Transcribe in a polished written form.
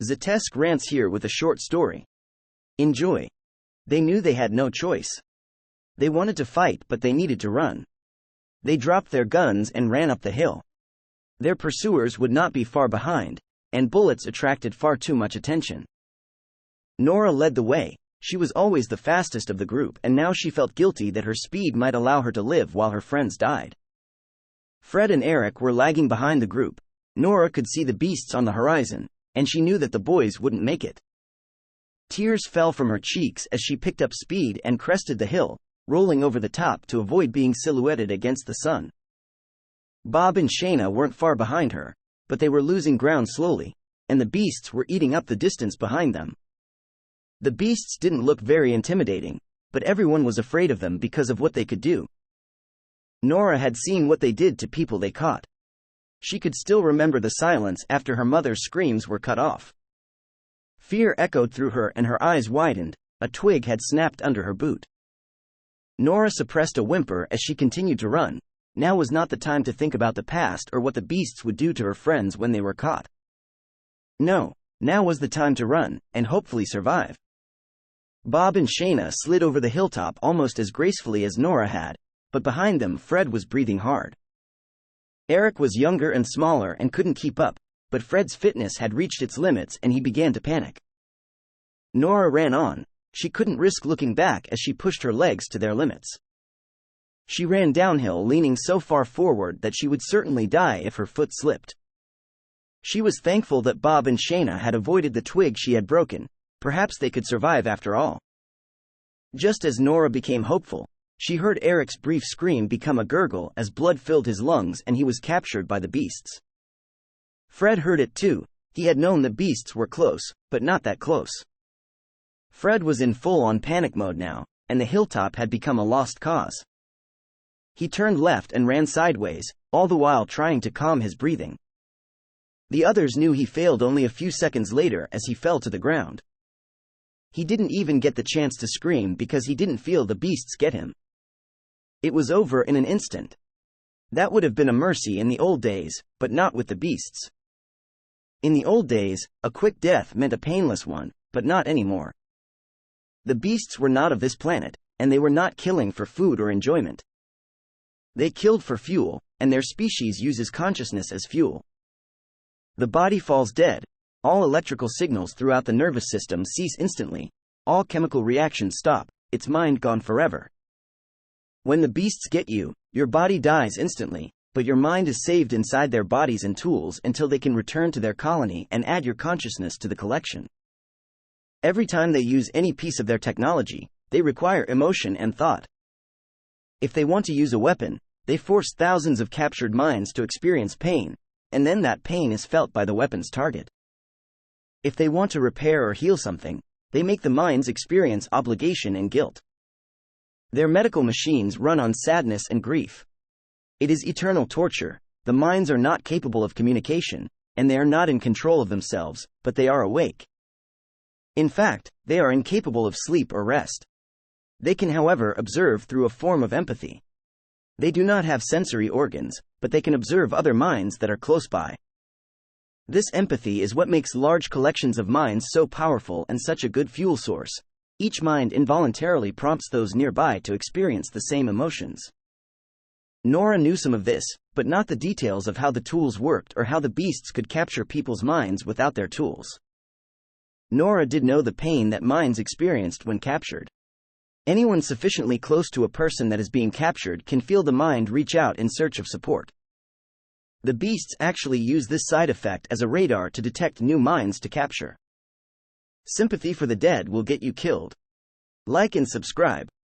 Zetesk rants here with a short story. Enjoy. They knew they had no choice. They wanted to fight, but they needed to run. They dropped their guns and ran up the hill. Their pursuers would not be far behind, and bullets attracted far too much attention. Nora led the way. She was always the fastest of the group, and now she felt guilty that her speed might allow her to live while her friends died. Fred and Eric were lagging behind the group. Nora could see the beasts on the horizon, and she knew that the boys wouldn't make it. Tears fell from her cheeks as she picked up speed and crested the hill, rolling over the top to avoid being silhouetted against the sun. Bob and Shayna weren't far behind her, but they were losing ground slowly, and the beasts were eating up the distance behind them. The beasts didn't look very intimidating, but everyone was afraid of them because of what they could do. Nora had seen what they did to people they caught. She could still remember the silence after her mother's screams were cut off. Fear echoed through her and her eyes widened. A twig had snapped under her boot. Nora suppressed a whimper as she continued to run. Now was not the time to think about the past or what the beasts would do to her friends when they were caught. No, now was the time to run, and hopefully survive. Bob and Shayna slid over the hilltop almost as gracefully as Nora had, but behind them Fred was breathing hard. Eric was younger and smaller and couldn't keep up, but Fred's fitness had reached its limits and he began to panic. Nora ran on. She couldn't risk looking back as she pushed her legs to their limits. She ran downhill leaning so far forward that she would certainly die if her foot slipped. She was thankful that Bob and Shayna had avoided the twig she had broken. Perhaps they could survive after all. Just as Nora became hopeful, she heard Eric's brief scream become a gurgle as blood filled his lungs and he was captured by the beasts. Fred heard it too. He had known the beasts were close, but not that close. Fred was in full-on panic mode now, and the hilltop had become a lost cause. He turned left and ran sideways, all the while trying to calm his breathing. The others knew he failed only a few seconds later as he fell to the ground. He didn't even get the chance to scream because he didn't feel the beasts get him. It was over in an instant. That would have been a mercy in the old days, but not with the beasts. In the old days, a quick death meant a painless one, but not anymore. The beasts were not of this planet, and they were not killing for food or enjoyment. They killed for fuel, and their species uses consciousness as fuel. The body falls dead. All electrical signals throughout the nervous system cease instantly. All chemical reactions stop. Its mind gone forever. When the beasts get you, your body dies instantly, but your mind is saved inside their bodies and tools until they can return to their colony and add your consciousness to the collection. Every time they use any piece of their technology, they require emotion and thought. If they want to use a weapon, they force thousands of captured minds to experience pain, and then that pain is felt by the weapon's target. If they want to repair or heal something, they make the minds experience obligation and guilt. Their medical machines run on sadness and grief. It is eternal torture. The minds are not capable of communication, and they are not in control of themselves, but they are awake. In fact, they are incapable of sleep or rest. They can, however, observe through a form of empathy. They do not have sensory organs, but they can observe other minds that are close by. This empathy is what makes large collections of minds so powerful and such a good fuel source. Each mind involuntarily prompts those nearby to experience the same emotions. Nora knew some of this, but not the details of how the tools worked or how the beasts could capture people's minds without their tools. Nora did know the pain that minds experienced when captured. Anyone sufficiently close to a person that is being captured can feel the mind reach out in search of support. The beasts actually use this side effect as a radar to detect new minds to capture. Sympathy for the dead will get you killed. Like and subscribe.